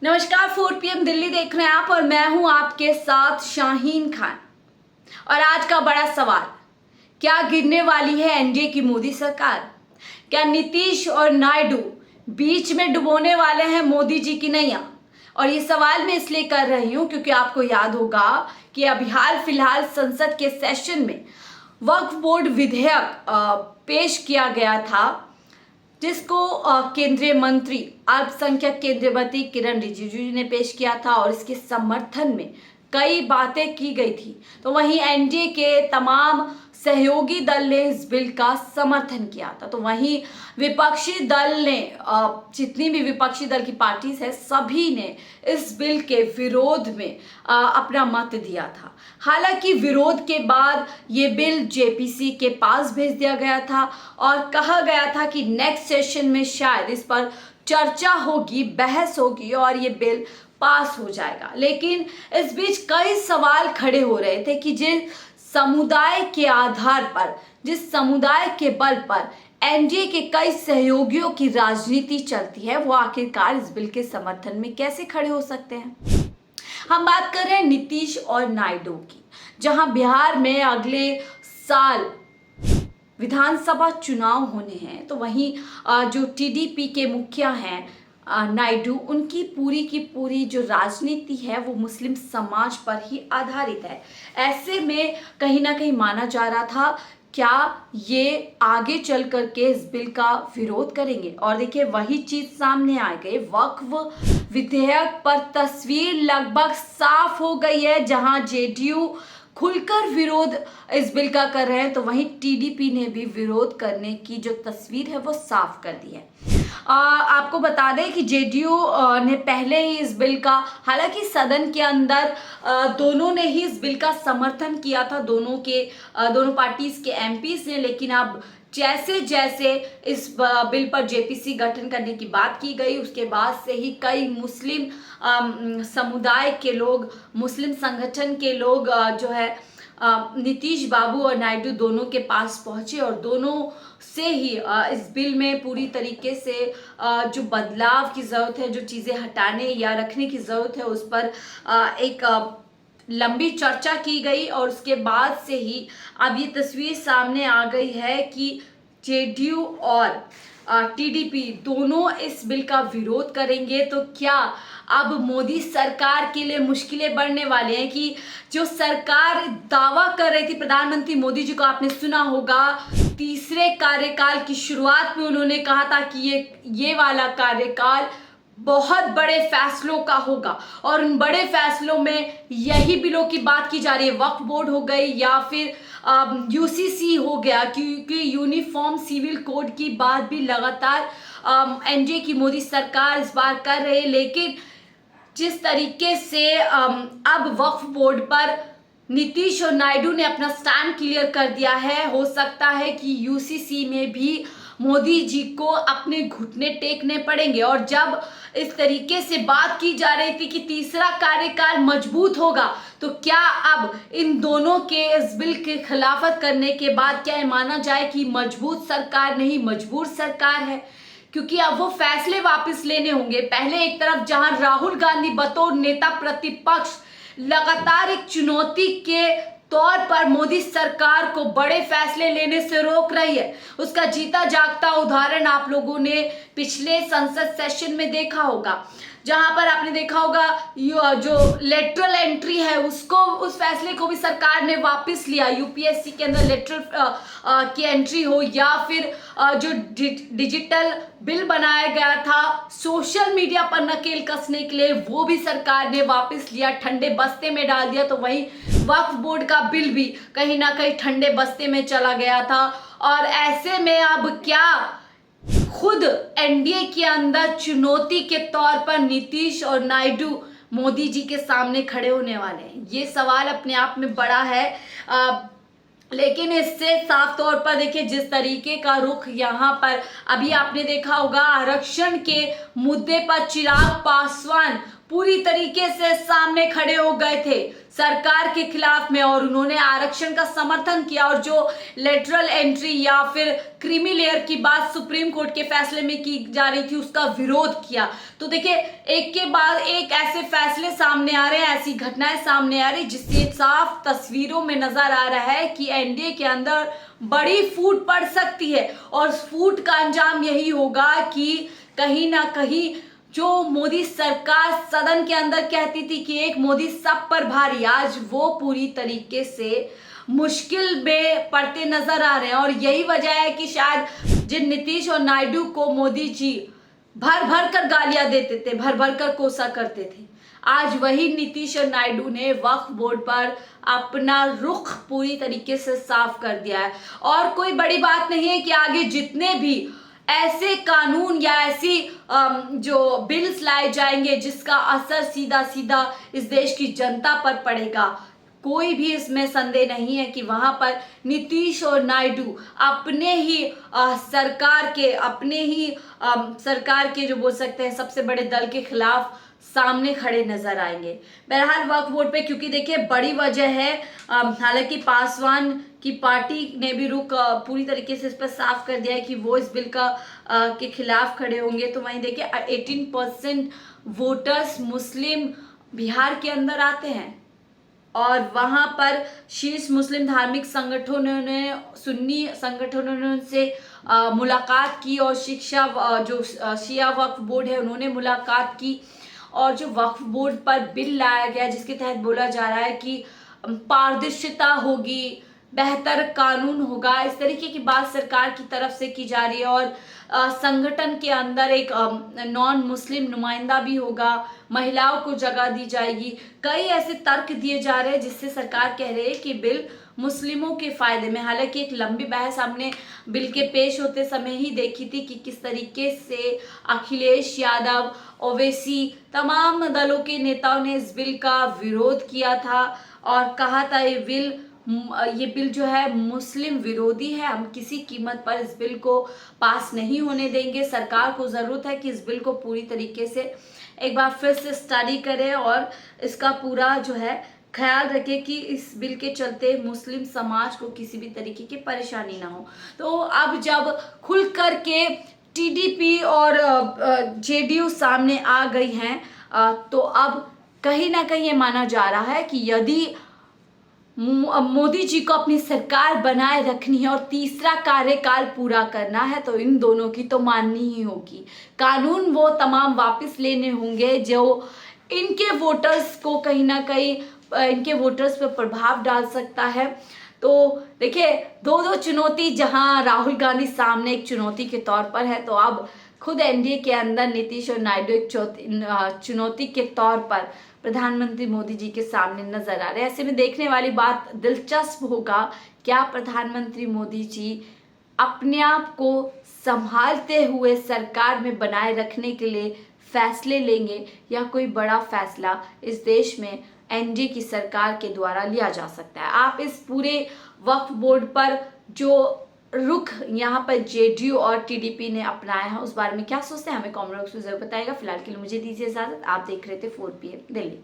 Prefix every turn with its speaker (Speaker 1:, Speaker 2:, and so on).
Speaker 1: नमस्कार, 4 PM दिल्ली देख रहे हैं आप और मैं हूं आपके साथ शाहीन खान। और आज का बड़ा सवाल, क्या गिरने वाली है एनडीए की मोदी सरकार? क्या नीतीश और नायडू बीच में डुबोने वाले हैं मोदी जी की नैया? और ये सवाल मैं इसलिए कर रही हूं क्योंकि आपको याद होगा कि अभी हाल फिलहाल संसद के सेशन में वक्फ बोर्ड विधेयक पेश किया गया था, जिसको केंद्रीय मंत्री अल्पसंख्यक केंद्रीय मंत्री किरण रिजिजू जी ने पेश किया था और इसके समर्थन में कई बातें की गई थी। तो वहीं एनडीए के तमाम सहयोगी दल ने इस बिल का समर्थन किया था। तो वहीं विपक्षी दल ने जितनी भी विपक्षी दल की पार्टीज है सभी ने इस बिल के विरोध में अपना मत दिया था। हालांकि विरोध के बाद ये बिल जेपीसी के पास भेज दिया गया था और कहा गया था कि नेक्स्ट सेशन में शायद इस पर चर्चा होगी, बहस होगी और ये बिल पास हो जाएगा। लेकिन इस बीच कई सवाल खड़े हो रहे थे कि जिस समुदाय के आधार पर, जिस समुदाय के बल पर एनडीए के कई सहयोगियों की राजनीति चलती है, वो आखिरकार इस बिल के समर्थन में कैसे खड़े हो सकते हैं। हम बात कर रहे हैं नीतीश और नायडू की, जहां बिहार में अगले साल विधानसभा चुनाव होने हैं। तो वहीं जो टीडीपी के मुखिया हैं नायडू, उनकी पूरी की पूरी जो राजनीति है वो मुस्लिम समाज पर ही आधारित है। ऐसे में कहीं ना कहीं माना जा रहा था क्या ये आगे चल करके इस बिल का विरोध करेंगे। और देखिए वही चीज सामने आ गई, वक्फ विधेयक पर तस्वीर लगभग साफ हो गई है। जहां जेडीयू खुलकर विरोध इस बिल का कर रहे हैं, तो वहीं टीडीपी ने भी विरोध करने की जो तस्वीर है वो साफ कर दी है। आपको बता दें कि जेडीयू ने पहले ही इस बिल का, हालांकि सदन के अंदर दोनों ने ही इस बिल का समर्थन किया था, दोनों पार्टीज के एमपीज ने। लेकिन अब जैसे जैसे इस बिल पर जेपीसी गठन करने की बात की गई, उसके बाद से ही कई मुस्लिम समुदाय के लोग, मुस्लिम संगठन के लोग जो है नीतीश बाबू और नायडू दोनों के पास पहुंचे और दोनों से ही इस बिल में पूरी तरीके से जो बदलाव की ज़रूरत है, जो चीज़ें हटाने या रखने की ज़रूरत है, उस पर एक लंबी चर्चा की गई। और उसके बाद से ही अब ये तस्वीर सामने आ गई है कि जेडीयू और टीडीपी दोनों इस बिल का विरोध करेंगे। तो क्या अब मोदी सरकार के लिए मुश्किलें बढ़ने वाली हैं कि जो सरकार दावा कर रही थी, प्रधानमंत्री मोदी जी को आपने सुना होगा, तीसरे कार्यकाल की शुरुआत में उन्होंने कहा था कि ये वाला कार्यकाल बहुत बड़े फैसलों का होगा। और उन बड़े फैसलों में यही बिलों की बात की जा रही है, वक्फ बोर्ड हो गई या फिर यूसीसी हो गया, क्योंकि यूनिफॉर्म सिविल कोड की बात भी लगातार एनडीए की मोदी सरकार इस बार कर रही है। लेकिन जिस तरीके से अब वक्फ बोर्ड पर नीतीश और नायडू ने अपना स्टैंड क्लियर कर दिया है, हो सकता है कि यूसीसी में भी मोदी जी को अपने घुटने टेकने पड़ेंगे। और जब इस तरीके से बात की जा रही थी कि तीसरा कार्यकाल मजबूत होगा, तो क्या अब इन दोनों के इस बिल के खिलाफत करने के बाद क्या माना जाए कि मजबूत सरकार नहीं मजबूर सरकार है? क्योंकि अब वो फैसले वापस लेने होंगे। पहले एक तरफ जहां राहुल गांधी बतौर नेता प्रतिपक्ष लगातार एक चुनौती के तौर पर मोदी सरकार को बड़े फैसले लेने से रोक रही है, उसका जीता जागता उदाहरण आप लोगों ने पिछले संसद सेशन में देखा होगा, जहां पर आपने देखा होगा जो लेटरल एंट्री है उसको, उस फैसले को भी सरकार ने वापस लिया। यूपीएससी के अंदर लेटरल की एंट्री हो या फिर जो डिजिटल बिल बनाया गया था सोशल मीडिया पर नकेल कसने के लिए, वो भी सरकार ने वापस लिया, ठंडे बस्ते में डाल दिया। तो वही वक्फ बोर्ड का बिल भी कहीं ना कहीं ठंडे बस्ते में चला गया था। और ऐसे में अब क्या खुद एनडीए के अंदर चुनौती के तौर पर नीतीश और नायडू मोदी जी के सामने खड़े होने वाले हैं? ये सवाल अपने आप में बड़ा है। लेकिन इससे साफ तौर पर देखिए जिस तरीके का रुख यहाँ पर अभी आपने देखा होगा, आरक्षण के मुद्दे पर चिराग पासवान पूरी तरीके से सामने खड़े हो गए थे। सरकार के खिलाफ में और उन्होंने आरक्षण का समर्थन किया और जो लेटरल एंट्री या फिर क्रीमी लेयर की बात सुप्रीम कोर्ट के फैसले में की जा रही थी उसका विरोध किया। तो देखिए एक के बाद एक ऐसे फैसले सामने आ रहे हैं, ऐसी घटनाएं सामने आ रही जिससे साफ तस्वीरों में नजर आ रहा है कि एनडीए के अंदर बड़ी फूट पड़ सकती है और फूट का अंजाम यही होगा कि कहीं ना कहीं जो मोदी सरकार सदन के अंदर कहती थी कि एक मोदी सब पर भारी, आज वो पूरी तरीके से मुश्किल में पड़ते नजर आ रहे हैं। और यही वजह है कि शायद जिन नीतीश और नायडू को मोदी जी भर भर कर गालियां देते थे, भर भर कर कोसा करते थे, आज वही नीतीश और नायडू ने वक्फ बोर्ड पर अपना रुख पूरी तरीके से साफ कर दिया है। और कोई बड़ी बात नहीं है कि आगे जितने भी ऐसे कानून या ऐसी जो बिल्स लाए जाएंगे जिसका असर सीधा सीधा इस देश की जनता पर पड़ेगा, कोई भी इसमें संदेह नहीं है कि वहां पर नीतीश और नायडू अपने ही सरकार के जो बोल सकते हैं सबसे बड़े दल के खिलाफ सामने खड़े नजर आएंगे। बहरहाल वक्फ बोर्ड पे क्योंकि देखिए बड़ी वजह है, हालांकि पासवान की पार्टी ने भी रुख पूरी तरीके से इस पर साफ कर दिया है कि वो इस बिल के खिलाफ खड़े होंगे। तो वहीं देखिए 18% वोटर्स मुस्लिम बिहार के अंदर आते हैं और वहां पर शीर्ष मुस्लिम धार्मिक संगठनों ने, सुन्नी संगठनों ने उनसे मुलाकात की और जो शिया वक्फ बोर्ड है उन्होंने मुलाकात की और जो वक्फ बोर्ड पर बिल लाया गया जिसके तहत बोला जा रहा है कि पारदर्शिता होगी, बेहतर कानून होगा, इस तरीके की बात सरकार की तरफ से की जा रही है। और संगठन के अंदर एक नॉन मुस्लिम नुमाइंदा भी होगा, महिलाओं को जगह दी जाएगी, कई ऐसे तर्क दिए जा रहे हैं जिससे सरकार कह रही है कि बिल मुस्लिमों के फायदे में। हालांकि एक लंबी बहस हमने बिल के पेश होते समय ही देखी थी कि किस तरीके से अखिलेश यादव, ओवैसी, तमाम दलों के नेताओं ने इस बिल का विरोध किया था और कहा था ये बिल जो है मुस्लिम विरोधी है, हम किसी कीमत पर इस बिल को पास नहीं होने देंगे। सरकार को ज़रूरत है कि इस बिल को पूरी तरीके से एक बार फिर से स्टडी करे और इसका पूरा जो है ख्याल रखे कि इस बिल के चलते मुस्लिम समाज को किसी भी तरीके की परेशानी ना हो। तो अब जब खुल कर के टीडीपी और जेडीयू सामने आ गई हैं तो अब कहीं ना कहीं ये माना जा रहा है कि यदि मोदी जी को अपनी सरकार बनाए रखनी है और तीसरा कार्यकाल पूरा करना है तो इन दोनों की तो माननी ही होगी। कानून वो तमाम वापस लेने होंगे जो इनके वोटर्स को कहीं ना कहीं इनके वोटर्स पर प्रभाव डाल सकता है। तो देखिए दो चुनौती, जहां राहुल गांधी सामने एक चुनौती के तौर पर है तो अब खुद एनडीए के अंदर नीतीश और नायडू एक चुनौती के तौर पर प्रधानमंत्री मोदी जी के सामने नजर आ रहे हैं। ऐसे में देखने वाली बात दिलचस्प होगा, क्या प्रधानमंत्री मोदी जी अपने आप को संभालते हुए सरकार में बनाए रखने के लिए फैसले लेंगे या कोई बड़ा फैसला इस देश में एनडीए की सरकार के द्वारा लिया जा सकता है। आप इस पूरे वक्फ बोर्ड पर जो रुख यहाँ पर जेडीयू और टीडीपी ने अपनाया है उस बारे में क्या सोचते हैं, हमें कमेंट बॉक्स में जरूर बताइएगा। फिलहाल के लिए मुझे दीजिए इजाजत। आप देख रहे थे 4 PM दिल्ली।